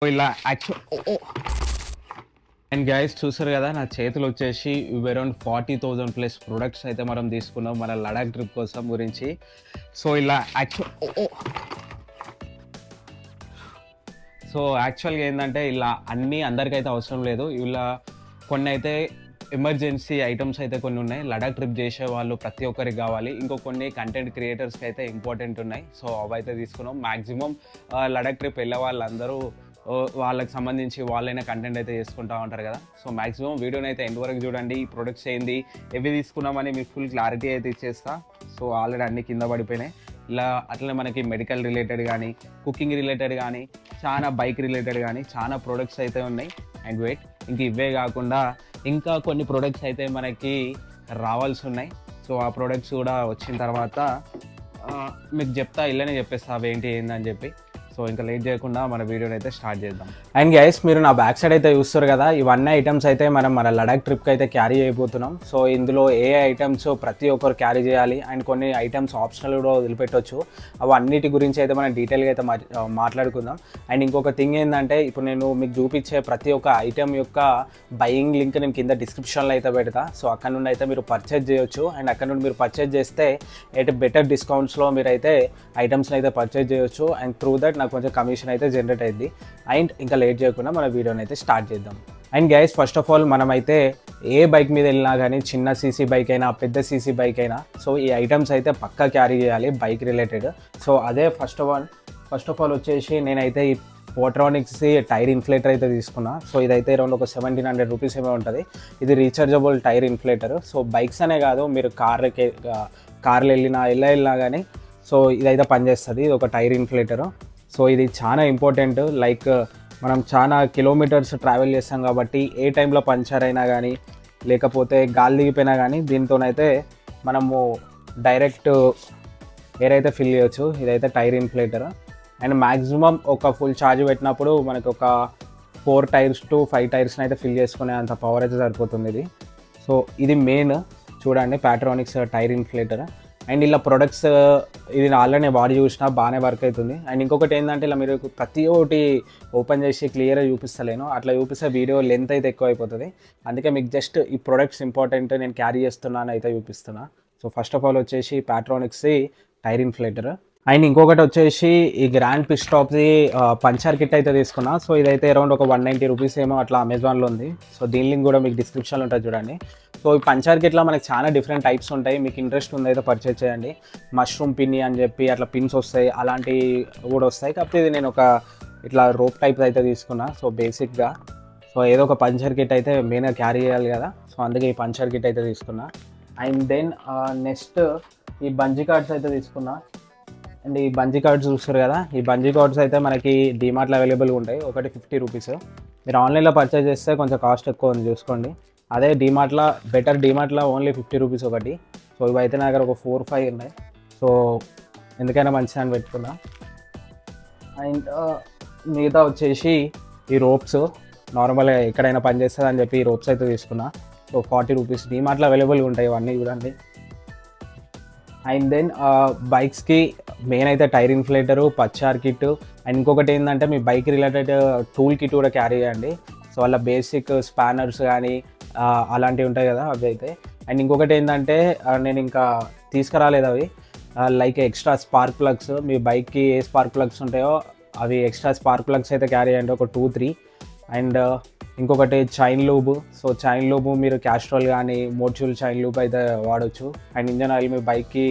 ఇలా actual and guys చూసారు కదా, నా చేతులు వచ్చేసి అరౌండ్ 40,000 ప్లస్ ప్రొడక్ట్స్ అయితే మనం తీసుకున్నాం మన లడాక్ ట్రిప్ కోసం గురించి. సో ఇలా యాక్చువల్గా ఏంటంటే ఇలా అన్నీ అందరికైతే అవసరం లేదు. ఇలా కొన్ని అయితే ఎమర్జెన్సీ ఐటమ్స్ అయితే కొన్ని ఉన్నాయి. లడాక్ ట్రిప్ చేసే వాళ్ళు ప్రతి ఒక్కరికి కావాలి. ఇంకో కొన్ని కంటెంట్ క్రియేటర్స్కి అయితే ఇంపార్టెంట్ ఉన్నాయి. సో అవైతే తీసుకున్నాం. మ్యాక్సిమం లడాక్ ట్రిప్ వెళ్ళే వాళ్ళందరూ వాళ్ళకి సంబంధించి వాళ్ళైనా కంటెంట్ అయితే చేసుకుంటూ ఉంటారు కదా. సో మ్యాక్సిమం వీడియోని అయితే ఎండ్ వరకు చూడండి. ఈ ప్రొడక్ట్స్ ఏంది, ఎవి తీసుకున్నామని మీకు ఫుల్ క్లారిటీ అయితే ఇచ్చేస్తా. సో ఆల్రెడీ అన్ని కింద పడిపోయినాయి. ఇలా అట్లనే మనకి మెడికల్ రిలేటెడ్ కానీ, కుకింగ్ రిలేటెడ్ కానీ, చాలా బైక్ రిలేటెడ్ కానీ చాలా ప్రొడక్ట్స్ అయితే ఉన్నాయి. అండ్ వెయిట్, ఇంక ఇవే కాకుండా ఇంకా కొన్ని ప్రొడక్ట్స్ అయితే మనకి రావాల్సి ఉన్నాయి. సో ఆ ప్రొడక్ట్స్ కూడా వచ్చిన తర్వాత మీకు చెప్తా, ఇలానే చెప్పేస్తా అవేంటి ఏందని చెప్పి. సో ఇంకా లేట్ చేయకుండా మన వీడియోని అయితే స్టార్ట్ చేద్దాం. అండ్ గైస్, మీరు నా బ్యాక్ సైడ్ అయితే చూస్తారు కదా, ఇవన్నీ ఐటమ్స్ అయితే మనం మన లడాక్ ట్రిప్కి అయితే క్యారీ చేయబోతున్నాం. సో ఇందులో ఏ ఐటమ్స్ ప్రతి ఒక్కరు క్యారీ చేయాలి అండ్ కొన్ని ఐటమ్స్ ఆప్షనల్ కూడా వదిలిపెట్టవచ్చు. అవన్నిటి గురించి అయితే మనం డీటెయిల్గా అయితే మాట్లాడుకుందాం. అండ్ ఇంకొక థింగ్ ఏంటంటే, ఇప్పుడు నేను మీకు చూపించే ప్రతి ఒక్క ఐటమ్ యొక్క బయింగ్ లింక్ నేను కింద డిస్క్రిప్షన్లో అయితే పెడతా. సో అక్కడ నుండి అయితే మీరు పర్చేజ్ చేయొచ్చు. అండ్ అక్కడ నుండి మీరు పర్చేజ్ చేస్తే అయితే బెటర్ డిస్కౌంట్స్లో మీరు అయితే ఐటమ్స్ని అయితే పర్చేజ్ చేయొచ్చు. అండ్ త్రూ దట్ నాకు కొంచెం కమిషన్ అయితే జనరేట్ అయింది. అండ్ ఇంకా లేట్ చేయకుండా మన వీడియోని అయితే స్టార్ట్ చేద్దాం. And guys, first of all మనమైతే ఏ బైక్ మీద వెళ్ళినా కానీ, చిన్న సీసీ బైక్ అయినా పెద్ద సీసీ బైక్ అయినా, సో ఈ ఐటమ్స్ అయితే పక్కా క్యారీ చేయాలి బైక్ రిలేటెడ్. సో అదే ఫస్ట్ ఆఫ్ ఆల్ వచ్చేసి నేనైతే ఈ పోట్రానిక్స్ టైర్ ఇన్ఫ్లేటర్ అయితే తీసుకున్నా. సో ఇదైతే అరౌండ్ ఒక 1700 రూపీస్ ఏమో ఉంటుంది. ఇది rechargeable tyre inflator. So bikes అనే కాదు, మీరు కార్లు వెళ్ళినా కానీ సో ఇదైతే పనిచేస్తుంది. ఇది ఒక టైర్ ఇన్ఫ్లేటరు. సో ఇది చాలా ఇంపార్టెంట్. లైక్ మనం చాలా కిలోమీటర్స్ ట్రావెల్ చేస్తాం కాబట్టి ఏ టైంలో పంచర్ అయినా కానీ, లేకపోతే గాలి దిగిపోయినా కానీ దీంతోనైతే మనము డైరెక్ట్ ఎయిర్ అయితే ఫిల్ చేయొచ్చు. ఇదైతే టైర్ ఇన్ఫ్లేటర్. అండ్ మ్యాక్సిమం ఒక ఫుల్ ఛార్జ్ పెట్టినప్పుడు మనకు ఒక 4 టైర్స్ టు 5 టైర్స్ని అయితే ఫిల్ చేసుకునే అంత పవర్ అయితే సరిపోతుంది ఇది. సో ఇది మెయిన్ చూడండి, ప్యాట్రానిక్స్ టైర్ ఇన్ఫ్లేటర్. అండ్ ఇలా ప్రొడక్ట్స్ ఇది ఆల్రెడీ నేను వాడి చూసినా బాగానే వర్క్ అవుతుంది. అండ్ ఇంకొకటి ఏంటంటే, ఇలా మీరు ప్రతి ఒక్కటి ఓపెన్ చేసి క్లియర్గా చూపిస్తలేను. అట్లా చూపిస్తే వీడియో లెంత్ అయితే ఎక్కువ అయిపోతుంది. అందుకే మీకు జస్ట్ ఈ ప్రొడక్ట్స్ ఇంపార్టెంట్, నేను క్యారీ చేస్తున్నాను అయితే చూపిస్తున్నా. సో ఫస్ట్ ఆఫ్ ఆల్ వచ్చేసి ప్యాట్రానిక్స్ టైర్ ఇన్ఫ్లేటర్. అండ్ ఇంకొకటి వచ్చేసి ఈ గ్రాండ్ పిస్టాప్ది పంచర్ కిట్ అయితే తీసుకున్నా. సో ఇదైతే అరౌండ్ ఒక 190 రూపీస్ ఏమో అట్లా అమెజాన్లో ఉంది. సో దీని లింక్ కూడా మీకు డిస్క్రిప్షన్లో ఉంటుంది చూడండి. సో ఈ పంచర్ కిట్లో మనకి చాలా డిఫరెంట్ టైప్స్ ఉంటాయి. మీకు ఇంట్రెస్ట్ ఉందైతే పర్చేజ్ చేయండి. మష్రూమ్ పిన్ని అని చెప్పి అట్లా పిన్స్ వస్తాయి, అలాంటివి కూడా వస్తాయి. కాకపోతే ఇది నేను ఒక ఇట్లా రోప్ టైప్ అయితే తీసుకున్నా. సో బేసిక్గా సో ఏదో ఒక పంచర్ కిట్ అయితే మెయిన్గా క్యారీ చేయాలి కదా. సో అందుకే ఈ పంచర్ కిట్ అయితే తీసుకున్నా. అండ్ దెన్ నెక్స్ట్ ఈ బంజీ కార్డ్స్ అయితే తీసుకున్నా. అండ్ ఈ బంజీ కార్డ్స్ చూస్తారు కదా, ఈ బంజీ కార్డ్స్ అయితే మనకి డీమార్ట్లో అవైలబుల్గా ఉంటాయి. ఒకటి 50 రూపీస్. మీరు ఆన్లైన్లో పర్చేజ్ చేస్తే కొంచెం కాస్ట్ ఎక్కువ ఉంది చూసుకోండి. అదే డీమార్ట్లో డీమార్ట్లో ఓన్లీ 50 రూపీస్ ఒకటి. సో ఇవైతే నా దగ్గర ఒక 4-5 ఉన్నాయి. సో ఎందుకైనా మంచిగా అని పెట్టుకున్నా. అండ్ మిగతా వచ్చేసి ఈ రోప్స్ నార్మల్గా ఎక్కడైనా పనిచేస్తుంది అని చెప్పి ఈ రోప్స్ అయితే తీసుకున్నా. సో 40 రూపీస్ డీమార్ట్లో అవైలబుల్గా ఉంటాయి ఇవన్నీ చూడండి. అండ్ దెన్ బైక్స్కి మెయిన్ అయితే టైర్ ఇన్ఫ్లేటరు, పచ్చార్ కిట్. అండ్ ఇంకొకటి ఏంటంటే, మీ బైక్ రిలేటెడ్ టూల్ కిట్ కూడా క్యారీ చేయండి. సో వాళ్ళ బేసిక్ స్పానర్స్ కానీ అలాంటివి ఉంటాయి కదా, అవి అయితే. అండ్ ఇంకొకటి ఏంటంటే, నేను ఇంకా తీసుకురాలేదు అవి, లైక్ ఎక్స్ట్రా స్పార్క్ ప్లగ్స్. మీ బైక్కి ఏ స్పార్క్ ప్లగ్స్ ఉంటాయో అవి ఎక్స్ట్రా స్పార్క్ ప్లగ్స్ అయితే క్యారీ చేయండి, ఒక 2-3. అండ్ ఇంకొకటి chain lube. So chain lube మీరు క్యాస్ట్రాల్ కానీ మోడ్యూల్ చైన్ లూబ్ అయితే వాడచ్చు. అండ్ ఇంజన్ ఆయిల్, మీ బైక్కి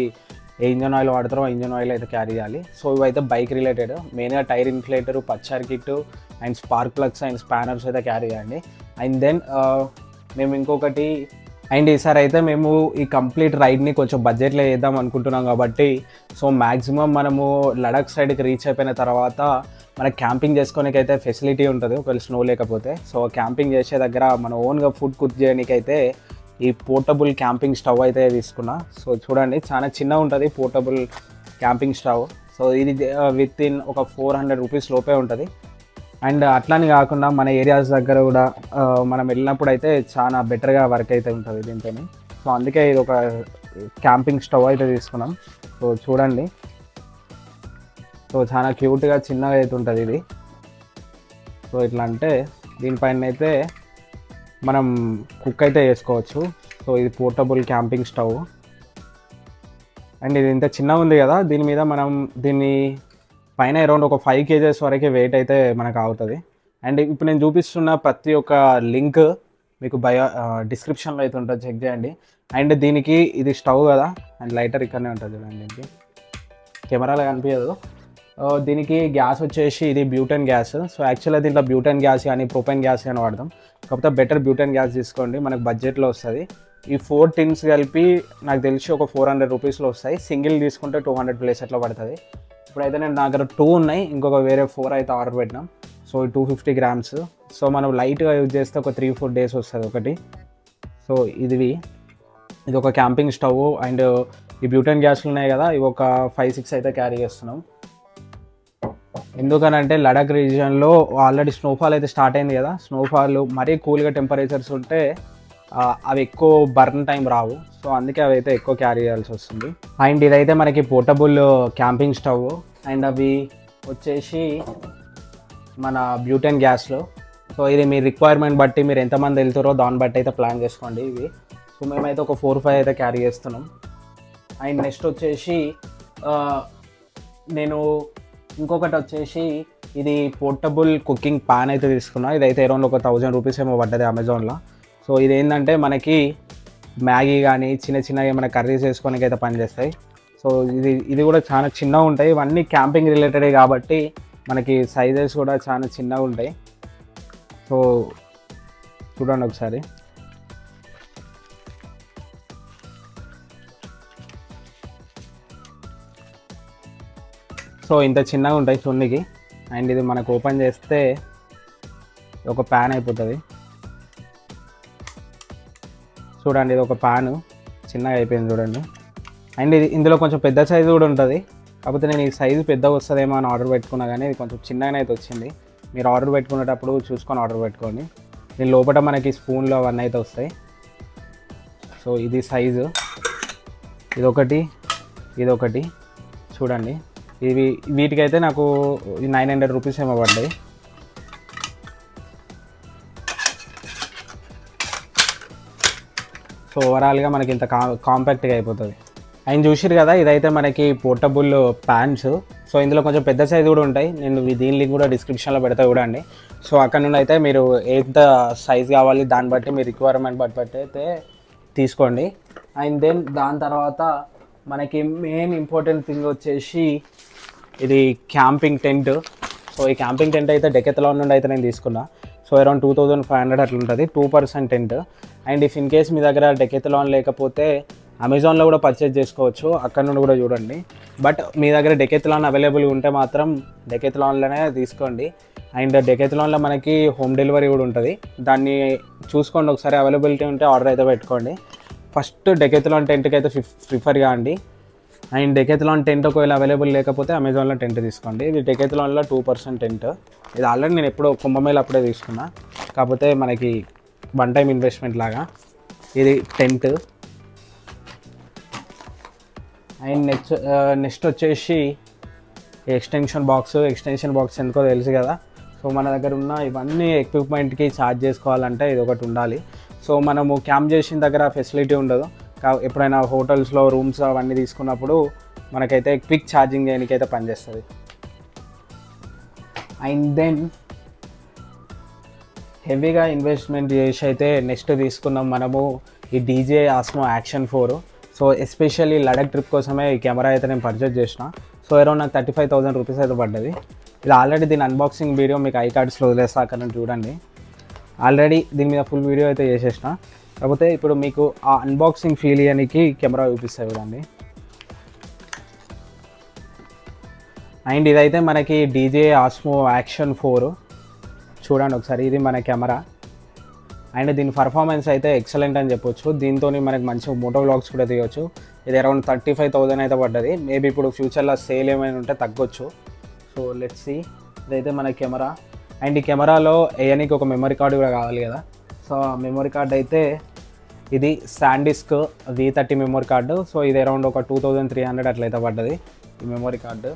ఏ ఇంజన్ ఆయిల్ వాడతారో ఆ ఇంజన్ ఆయిల్ అయితే క్యారీ చేయాలి. సో ఇవైతే బైక్ రిలేటెడ్. మెయిన్గా tyre inflator, puncture kit and spark plugs and spanners అయితే క్యారీ చేయండి. అండ్ దెన్ మేము ఇంకొకటి, అండ్ ఈసారి అయితే మేము ఈ కంప్లీట్ రైడ్ని కొంచెం బడ్జెట్లో వేద్దాం అనుకుంటున్నాం కాబట్టి, సో మ్యాక్సిమం మనము లడాక్ సైడ్కి రీచ్ అయిపోయిన తర్వాత మనకి క్యాంపింగ్ చేసుకోనికి అయితే ఫెసిలిటీ ఉంటుంది ఒకవేళ స్నో లేకపోతే. సో క్యాంపింగ్ చేసే దగ్గర మన ఓన్గా ఫుడ్ కుక్ చేయడానికి అయితే ఈ పోర్టబుల్ క్యాంపింగ్ స్టవ్ అయితే తీసుకున్నా. సో చూడండి, చాలా చిన్నగా ఉంటుంది పోర్టబుల్ క్యాంపింగ్ స్టవ్. సో ఇది విత్ ఇన్ ఒక 400 రూపీస్ లోపే ఉంటుంది. అండ్ అట్లానే కాకుండా మన ఏరియాస్ దగ్గర కూడా మనం వెళ్ళినప్పుడు అయితే చాలా బెటర్గా వర్క్ అయితే ఉంటుంది దీంతో. సో అందుకే ఇది ఒక క్యాంపింగ్ స్టవ్ అయితే తీసుకున్నాం. సో చూడండి, సో చాలా క్యూట్గా చిన్నగా అయితే ఉంటుంది ఇది. సో ఇట్లా అంటే దీనిపైన అయితే మనం కుక్ అయితే చేసుకోవచ్చు. సో ఇది పోర్టబుల్ క్యాంపింగ్ స్టవ్ అండ్ ఇది ఇంత చిన్నగా ఉంది కదా, దీని మీద మనం దీన్ని పైన అరౌండ్ ఒక 5 kgs వరకు వెయిట్ అయితే మనకు అవుతుంది. అండ్ ఇప్పుడు నేను చూపిస్తున్న ప్రతి ఒక్క లింక్ మీకు డిస్క్రిప్షన్లో అయితే ఉంటుంది, చెక్ చేయండి. అండ్ దీనికి ఇది స్టవ్ కదా, అండ్ లైటర్ ఇక్కడనే ఉంటుంది చూడండి, దీనికి కెమెరాలో కనిపించదు. దీనికి గ్యాస్ వచ్చేసి ఇది బ్యూటెన్ గ్యాస్. సో యాక్చువల్గా దీంట్లో బ్యూటెన్ గ్యాస్ కానీ ప్రొపెన్ గ్యాస్ కానీ వాడతాం, కాకపోతే బెటర్ బ్యూటెన్ గ్యాస్ తీసుకోండి, మనకు బడ్జెట్లో వస్తుంది. ఈ 4 tins కలిపి నాకు తెలిసి ఒక 400 రూపీస్లో వస్తాయి. సింగిల్ తీసుకుంటే 200+ అట్లా పడుతుంది. ఇప్పుడైతే నేను నా దగ్గర 2 ఉన్నాయి, ఇంకొక వేరే 4 అయితే ఆర్డర్ పెట్టినాం. So 250 grams. సో మనం లైట్గా యూజ్ చేస్తే ఒక 3-4 days వస్తుంది ఒకటి. సో ఇది ఒక క్యాంపింగ్ స్టవ్. అండ్ ఈ బ్యూటెన్ గ్యాస్లు ఉన్నాయి కదా, ఇవి ఒక 5-6 అయితే క్యారీ చేస్తున్నాం. ఎందుకనంటే లడాక్ రీజియన్లో ఆల్రెడీ స్నోఫాల్ అయితే స్టార్ట్ అయింది కదా, స్నోఫాల్ మరీ కూల్గా టెంపరేచర్స్ ఉంటే అవి ఎక్కువ బర్న్ టైం రావు. సో అందుకే అవి అయితే ఎక్కువ క్యారీ చేయాల్సి వస్తుంది. అండ్ ఇదైతే మనకి పోర్టబుల్ క్యాంపింగ్ స్టవ్. అండ్ అవి వచ్చేసి మన బ్యూటెన్ గ్యాస్లో. సో ఇది మీ రిక్వైర్మెంట్ బట్టి, మీరు ఎంతమంది వెళ్తారో దాన్ని బట్టి అయితే ప్లాన్ చేసుకోండి ఇవి. సో మేమైతే ఒక 4-5 అయితే క్యారీ చేస్తున్నాం. అండ్ నెక్స్ట్ వచ్చేసి నేను ఇంకొకటి వచ్చేసి ఇది పోర్టబుల్ కుకింగ్ పాన్ అయితే తీసుకున్నా. ఇదైతే అరౌండ్ ఒక 1000 రూపీస్ ఏమో పడ్డది అమెజాన్లో. సో ఇది ఏంటంటే మనకి మ్యాగీ కానీ చిన్న చిన్నగా ఏమైనా కర్రీస్ వేసుకోవడానికి అయితే పనిచేస్తాయి. సో ఇది కూడా చాలా చిన్నగా ఉంటాయి. ఇవన్నీ క్యాంపింగ్ రిలేటెడే కాబట్టి మనకి సైజెస్ కూడా చాలా చిన్నగా ఉంటాయి. సో చూడండి ఒకసారి. సో ఇంత చిన్నగా ఉంటాయి చూడనికి. అండ్ ఇది మనకు ఓపెన్ చేస్తే ఒక ప్యాన్ అయిపోతుంది. చూడండి, ఇది ఒక ప్యాను చిన్నగా అయిపోయింది చూడండి. అండ్ ఇది ఇందులో కొంచెం పెద్ద సైజు కూడా ఉంటుంది, కాకపోతే నేను ఈ సైజు పెద్దగా వస్తుందేమో అని ఆర్డర్ పెట్టుకున్నా, కానీ ఇది కొంచెం చిన్నగానే అయితే వచ్చింది. మీరు ఆర్డర్ పెట్టుకునేటప్పుడు చూసుకొని ఆర్డర్ పెట్టుకోండి. దీని లోపల మనకి స్పూన్లు అవన్నీ అయితే వస్తాయి. సో ఇది సైజు, ఇదొకటి చూడండి. వీటికైతే నాకు 900 రూపీస్ ఏమో పడ్డాయి. సో ఓవరాల్గా మనకి ఇంత కాంపాక్ట్గా అయిపోతుంది. ఆయన చూసిరు కదా, ఇదైతే మనకి పోర్టబుల్ ప్యాన్స్. సో ఇందులో కొంచెం పెద్ద సైజు కూడా ఉంటాయి, నేను దీని లింక్ కూడా డిస్క్రిప్షన్లో పెడతా చూడండి. సో అక్కడ నుండి అయితే మీరు ఎంత సైజ్ కావాలి దాన్ని బట్టి మీ రిక్వైర్మెంట్ బట్టి అయితే తీసుకోండి. అండ్ దెన్ దాని తర్వాత మనకి మెయిన్ ఇంపార్టెంట్ థింగ్ వచ్చేసి ఇది క్యాంపింగ్ టెంట్. సో ఈ క్యాంపింగ్ టెంట్ అయితే డెకెథలాన్ నుండి అయితే నేను తీసుకున్నా. సో అరౌండ్ 2500 అట్లా ఉంటుంది, 2% tent. And if in case మీ దగ్గర డెకెథలాన్ లేకపోతే అమెజాన్లో కూడా పర్చేజ్ చేసుకోవచ్చు, అక్కడ నుండి కూడా చూడండి. బట్ మీ దగ్గర డెకెథలాన్ అవైలబుల్గా ఉంటే మాత్రం డెకెథలాన్లోనే తీసుకోండి. అండ్ డెకెథలాన్లో మనకి హోమ్ డెలివరీ కూడా ఉంటుంది, దాన్ని చూసుకోండి ఒకసారి. అవైలబిలిటీ ఉంటే ఆర్డర్ అయితే పెట్టుకోండి. ఫస్ట్ డెకెథలాన్ టెంట్కి అయితే ప్రిఫర్ కాండి. అండ్ డెకెథలాన్ టెంట్ ఒకవేళ అవైలబుల్ లేకపోతే అమెజాన్లో టెంట్ తీసుకోండి. ఇది డెకెథలాన్లో 2% టెంట్. ఇది ఆల్రెడీ నేను ఎప్పుడో కుంభమేళ అప్పుడే తీసుకున్నా, కాకపోతే మనకి 1 టైం ఇన్వెస్ట్మెంట్ లాగా. ఇది టెంట్. అండ్ నెక్స్ట్ వచ్చేసి ఎక్స్టెన్షన్ బాక్స్ ఎందుకో తెలుసు కదా. సో మన దగ్గర ఉన్న ఇవన్నీ ఎక్విప్మెంట్కి ఛార్జ్ చేసుకోవాలంటే ఇది ఒకటి ఉండాలి. సో మనము క్యాంప్ చేసిన దగ్గర ఫెసిలిటీ ఉండదు, ఎప్పుడైనా హోటల్స్లో రూమ్స్ అవన్నీ తీసుకున్నప్పుడు మనకైతే క్విక్ ఛార్జింగ్ చేయడానికి అయితే పనిచేస్తుంది. అండ్ దెన్ హెవీగా ఇన్వెస్ట్మెంట్ చేసి అయితే నెక్స్ట్ తీసుకున్నాం మనము ఈ DJI Osmo Action 4. So especially Ladakh trip కోసమే ఈ కెమెరా అయితే నేను పర్చేజ్ చేసిన. సో అరౌండ్ నాకు 35,000 రూపీస్ అయితే పడ్డది. ఇది ఆల్రెడీ దీని అన్బాక్సింగ్ వీడియో మీకు iCardsలో వదిలేస్తా, అక్కడ నుంచి చూడండి. ఆల్రెడీ దీని మీద ఫుల్ వీడియో అయితే చేసేసిన, కాకపోతే ఇప్పుడు మీకు ఆ అన్బాక్సింగ్ ఫీల్ చేయడానికి కెమెరా చూపిస్తాయి చూడండి. అండ్ ఇదైతే మనకి DJI Osmo Action 4 చూడండి ఒకసారి. ఇది మన కెమెరా. అండ్ దీని పర్ఫార్మెన్స్ అయితే ఎక్సలెంట్ అని చెప్పొచ్చు. దీంతో మనకి మంచి మోటో వ్లాగ్స్ కూడా తీయవచ్చు. ఇది అరౌండ్ 35,000 అయితే పడ్డది. మేబీ ఇప్పుడు ఫ్యూచర్లో సేల్ ఏమైనా ఉంటే తగ్గొచ్చు. So let's see. ఇదైతే మన కెమెరా. అండ్ ఈ కెమెరాలో వేయడానికి ఒక మెమరీ కార్డు కూడా కావాలి కదా. సో మెమరీ కార్డ్ అయితే ఇది SanDisk V30 memory card. So ఇది అరౌండ్ ఒక 2300 అట్లయితే పడ్డది ఈ మెమరీ కార్డు.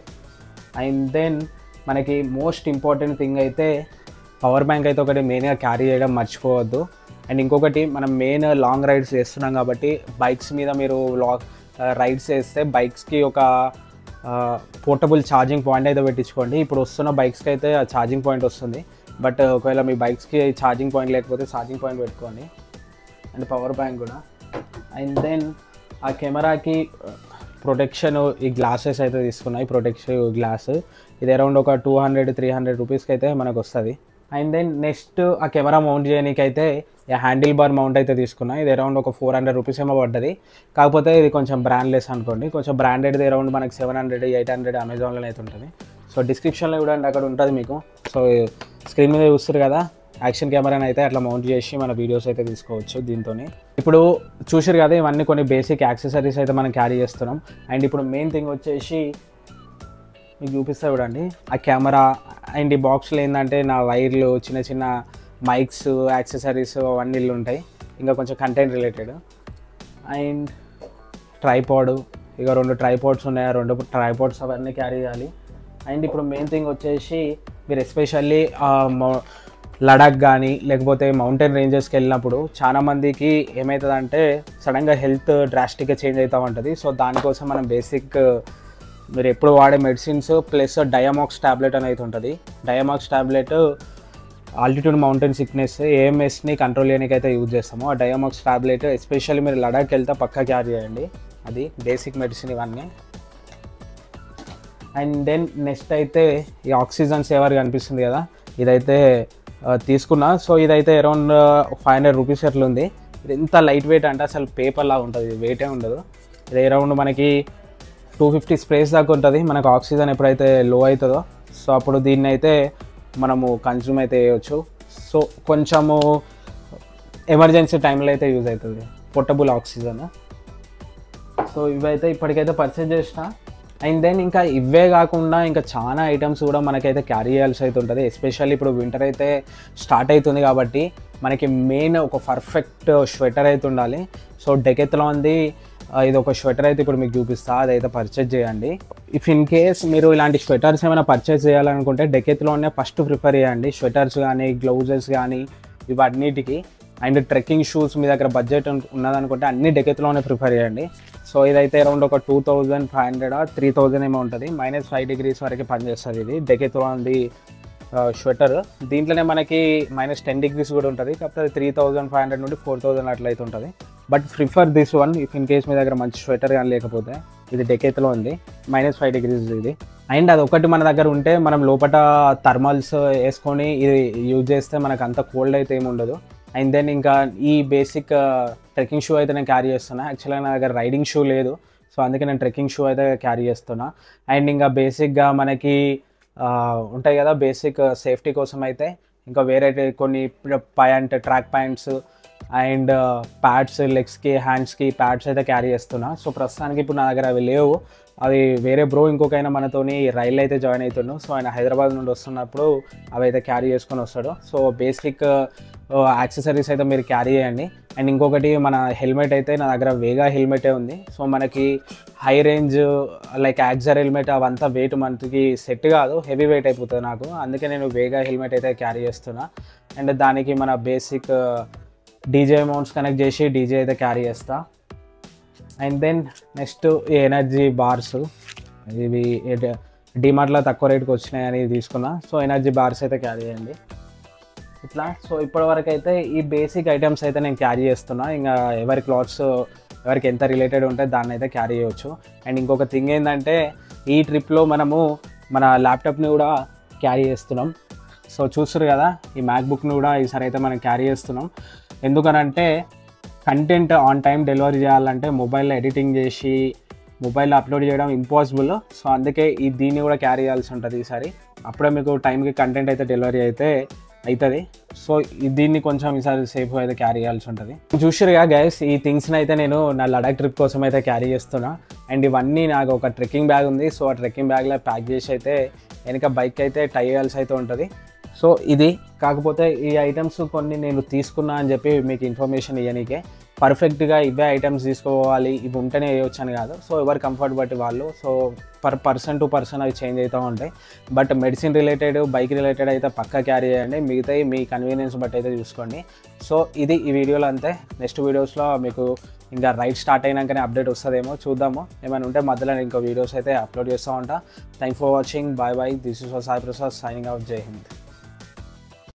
అండ్ దెన్ మనకి మోస్ట్ ఇంపార్టెంట్ థింగ్ అయితే పవర్ బ్యాంక్ అయితే ఒకటి మెయిన్గా క్యారీ చేయడం మర్చిపోవద్దు. అండ్ ఇంకొకటి మనం మెయిన్ లాంగ్ రైడ్స్ చేస్తున్నాం కాబట్టి బైక్స్ మీద మీరు రైడ్స్ చేస్తే బైక్స్కి ఒక పోర్టబుల్ ఛార్జింగ్ పాయింట్ అయితే పెట్టించుకోండి. ఇప్పుడు వస్తున్న బైక్స్కి అయితే ఛార్జింగ్ పాయింట్ వస్తుంది, బట్ ఒకవేళ మీ బైక్స్కి ఛార్జింగ్ పాయింట్ లేకపోతే ఛార్జింగ్ పాయింట్ పెట్టుకోండి. అండ్ పవర్ బ్యాంక్ కూడా. అండ్ దెన్ ఆ కెమెరాకి ప్రొటెక్షన్ ఈ గ్లాసెస్ అయితే తీసుకున్నాయి, ప్రొటెక్టివ్ గ్లాస్. ఇది అరౌండ్ ఒక 200-300 రూపీస్కి అయితే మనకు వస్తుంది. అండ్ దెన్ నెక్స్ట్ ఆ కెమెరా మౌంట్ చేయడానికి అయితే హ్యాండిల్ బార్ మౌంట్ అయితే తీసుకున్నా. ఇది అరౌండ్ ఒక 400 రూపీస్ ఏమో పడ్డది. కాకపోతే ఇది కొంచెం బ్రాండ్లెస్ అనుకోండి, కొంచెం బ్రాండెడ్ది అరౌండ్ మనకి 700-800 అమెజాన్లో అయితే ఉంటుంది. సో డిస్క్రిప్షన్లో కూడా అక్కడ ఉంటుంది మీకు. సో స్క్రీన్ మీద చూస్తారు కదా, యాక్షన్ కెమెరాని అయితే అట్లా మౌంట్ చేసి మన వీడియోస్ అయితే తీసుకోవచ్చు దీంతో. ఇప్పుడు చూసారు కదా, ఇవన్నీ కొన్ని బేసిక్ యాక్సెసరీస్ అయితే మనం క్యారీ చేస్తున్నాం. అండ్ ఇప్పుడు మెయిన్ థింగ్ వచ్చేసి మీకు చూపిస్తా చూడండి, ఆ కెమెరా అండ్ ఈ బాక్స్లో ఏంటంటే నా వైర్లు, చిన్న చిన్న మైక్స్, యాక్సెసరీస్ అవన్నీ ఉంటాయి, ఇంకా కొంచెం కంటెంట్ రిలేటెడ్. అండ్ ట్రైపాడ్, ఇక 2 ట్రైపాడ్స్ ఉన్నాయి, 2 ట్రైపాడ్స్ అవన్నీ క్యారీ చేయాలి. అండ్ ఇప్పుడు మెయిన్ థింగ్ వచ్చేసి మీరు ఎస్పెషల్లీ లడాక్ కానీ లేకపోతే మౌంటైన్ రేంజెస్కి వెళ్ళినప్పుడు చాలామందికి ఏమవుతుందంటే సడన్గా హెల్త్ డ్రాస్టిక్గా చేంజ్ అవుతూ ఉంటుంది. సో దానికోసం మనం బేసిక్ మీరు ఎప్పుడు వాడే మెడిసిన్స్ ప్లస్ డయామాక్స్ ట్యాబ్లెట్ అనేది ఉంటుంది. Diamox tablet altitude mountain sickness ఏఎంఎస్ని కంట్రోల్ చేయడానికి అయితే యూజ్ చేస్తాము. ఆ డయామాక్స్ ట్యాబ్లెట్ ఎస్పెషల్లీ మీరు లడాక్ వెళ్తే పక్కా క్యారీ చేయండి, అది బేసిక్ మెడిసిన్ ఇవన్నీ. అండ్ దెన్ నెక్స్ట్ అయితే ఈ ఆక్సిజన్ సేవర్ కనిపిస్తుంది కదా, ఇదైతే తీసుకున్నా. సో ఇదైతే అరౌండ్ 500 రూపీస్ అట్లా ఉంది. ఇది ఎంత లైట్ వెయిట్ అంటే అసలు పేపర్ లాగా ఉంటుంది, వెయిటే ఉండదు. ఇది అరౌండ్ మనకి 250 స్ప్రేస్ దాకా ఉంటుంది. మనకు ఆక్సిజన్ ఎప్పుడైతే లో అవుతుందో సో అప్పుడు దీన్ని అయితే మనము కన్జ్యూమ్ అయితే చేయవచ్చు. సో కొంచెము ఎమర్జెన్సీ టైంలో అయితే యూజ్ అవుతుంది పోర్టబుల్ ఆక్సిజన్. సో ఇవైతే ఇప్పటికైతే పర్చేజ్ చేసిన. అండ్ దెన్ ఇంకా ఇవే కాకుండా ఇంకా చాలా ఐటమ్స్ కూడా మనకైతే క్యారీ చేయాల్సి అయితే ఉంటుంది. ఎస్పెషల్లీ ఇప్పుడు వింటర్ అయితే స్టార్ట్ అవుతుంది కాబట్టి మనకి మెయిన్ ఒక పర్ఫెక్ట్ స్వెటర్ అయితే ఉండాలి. సో డెకెత్లాన్ది ఇది ఒక స్వెటర్ అయితే ఇప్పుడు మీకు చూపిస్తా, అదైతే పర్చేజ్ చేయండి. ఇఫ్ ఇన్ కేస్ మీరు ఇలాంటి స్వెటర్స్ ఏమైనా పర్చేజ్ చేయాలనుకుంటే డెకెత్లాన్నే ఫస్ట్ ప్రిఫర్ చేయండి, స్వెటర్స్ కానీ గ్లౌజెస్ కానీ ఇవన్నిటికి. అండ్ ట్రెక్కింగ్ షూస్ మీ దగ్గర బడ్జెట్ ఉన్నదనుకుంటే అన్ని డెకెత్లాన్నే ప్రిఫర్ చేయండి. సో ఇదైతే అరౌండ్ ఒక 2500-3000 ఏమో ఉంటుంది, -5 degrees వరకు పనిచేస్తుంది ఇది డెకెత్లాన్ది స్వెటర్. దీంట్లోనే మనకి -10 degrees కూడా ఉంటుంది, కాకపోతే 3500 నుండి 4000 అట్లయితే ఉంటుంది. But prefer this one if in case మీ దగ్గర మంచి స్వెటర్ కానీ లేకపోతే. ఇది డెకెత్లాన్ది -5 degrees ఇది. అండ్ అది ఒకటి మన దగ్గర ఉంటే మనం లోపల థర్మల్స్ వేసుకొని ఇది యూజ్ చేస్తే మనకు అంత కోల్డ్ అయితే ఏమి ఉండదు. అండ్ దెన్ ఇంకా ఈ బేసిక్ ట్రెక్కింగ్ షూ అయితే నేను క్యారీ చేస్తున్నా. యాక్చువల్గా నా దగ్గర రైడింగ్ షూ లేదు, సో అందుకే నేను ట్రెక్కింగ్ షూ అయితే క్యారీ చేస్తున్నా. అండ్ ఇంకా బేసిక్గా మనకి ఉంటాయి కదా బేసిక్ సేఫ్టీ కోసం అయితే ఇంకా వేరే కొన్ని pant, track pants and pads, లెగ్స్కి హ్యాండ్స్కి ప్యాడ్స్ అయితే క్యారీ చేస్తున్నా. సో ప్రస్తుతానికి ఇప్పుడు నా దగ్గర అవి లేవు, అవి వేరే బ్రో ఇంకొకైనా మనతోని రైలు అయితే జాయిన్ అవుతున్నాడు. సో ఆయన హైదరాబాద్ నుండి వస్తున్నప్పుడు అవి అయితే క్యారీ చేసుకొని వస్తాడు. సో బేసిక్ యాక్సెసరీస్ అయితే మీరు క్యారీ చేయండి. అండ్ ఇంకొకటి మన హెల్మెట్ అయితే నా దగ్గర వేగా హెల్మెటే ఉంది. సో మనకి హై రేంజ్ లైక్ యాక్సర్ హెల్మెట్ అవంతా వెయిట్ మనకి సెట్ కాదు, హెవీ వెయిట్ అయిపోతుంది నాకు, అందుకే నేను వేగా హెల్మెట్ అయితే క్యారీ చేస్తున్నా. అండ్ దానికి మన బేసిక్ డీజే మౌంట్స్ కనెక్ట్ చేసి డీజే అయితే క్యారీ చేస్తా. అండ్ దెన్ నెక్స్ట్ ఈ ఎనర్జీ బార్స్, ఇవి డిమార్ట్లో తక్కువ రేట్కి వచ్చినాయని తీసుకున్నా. సో ఎనర్జీ బార్స్ అయితే క్యారీ చేయండి ఇట్లా. సో ఇప్పటివరకు అయితే ఈ బేసిక్ ఐటమ్స్ అయితే నేను క్యారీ చేస్తున్నా. ఇంకా ఎవరి క్లాత్స్ ఎవరికి ఎంత రిలేటెడ్ ఉంటే దాన్ని అయితే క్యారీ చేయవచ్చు. అండ్ ఇంకొక థింగ్ ఏంటంటే ఈ ట్రిప్లో మనము మన ల్యాప్టాప్ని కూడా క్యారీ చేస్తున్నాం. సో చూస్తారు కదా, ఈ మ్యాక్బుక్ని కూడా ఈసారి అయితే మనం క్యారీ చేస్తున్నాం. ఎందుకనంటే కంటెంట్ ఆన్ టైం డెలివరీ చేయాలంటే మొబైల్లో ఎడిటింగ్ చేసి మొబైల్లో అప్లోడ్ చేయడం ఇంపాసిబుల్. సో అందుకే దీన్ని కూడా క్యారీ చేయాల్సి ఉంటుంది ఈసారి, అప్పుడే మీకు టైంకి కంటెంట్ అయితే డెలివరీ అయితే అవుతుంది. సో దీన్ని కొంచెం ఈసారి సేఫ్గా అయితే క్యారీ చేయాల్సి ఉంటుంది. చూసారుగా గైస్, ఈ థింగ్స్ని అయితే నేను నా లడాక్ ట్రిప్ కోసం అయితే క్యారీ చేస్తున్నా. అండ్ ఇవన్నీ నాకు ఒక ట్రెక్కింగ్ బ్యాగ్ ఉంది. సో ఆ ట్రెక్కింగ్ బ్యాగ్లో ప్యాక్ చేసి అయితే వెనక బైక్ అయితే టై చేయాల్సి అయితే ఉంటుంది. సో ఇది కాకపోతే ఈ ఐటమ్స్ కొన్ని నేను తీసుకున్నా అని చెప్పి మీకు ఇన్ఫర్మేషన్ ఇవ్వనీకే, పర్ఫెక్ట్గా ఇవే ఐటమ్స్ తీసుకోవాలి, ఇవి ఉంటేనే వేయవచ్చు అని కాదు. సో ఎవరి కంఫర్ట్ బట్టి వాళ్ళు, సో పర్సన్ టు పర్సన్ అవి చేంజ్ అవుతూ ఉంటాయి. But medicine related, bike related అయితే పక్కా క్యారీ చేయండి, మిగతాయి మీ కన్వీనియన్స్ బట్టి అయితే చూసుకోండి. సో ఇది ఈ వీడియోలో అంతే. నెక్స్ట్ వీడియోస్లో మీకు ఇంకా రైడ్ స్టార్ట్ అయినాకనే అప్డేట్ వస్తుందేమో, చూద్దాము. ఏమైనా ఉంటే మధ్యలో ఇంకో వీడియోస్ అయితే అప్లోడ్ చేస్తూ ఉంటా. Thank for watching. Bye bye. This is Sai Prasad signing out. Jai Hind.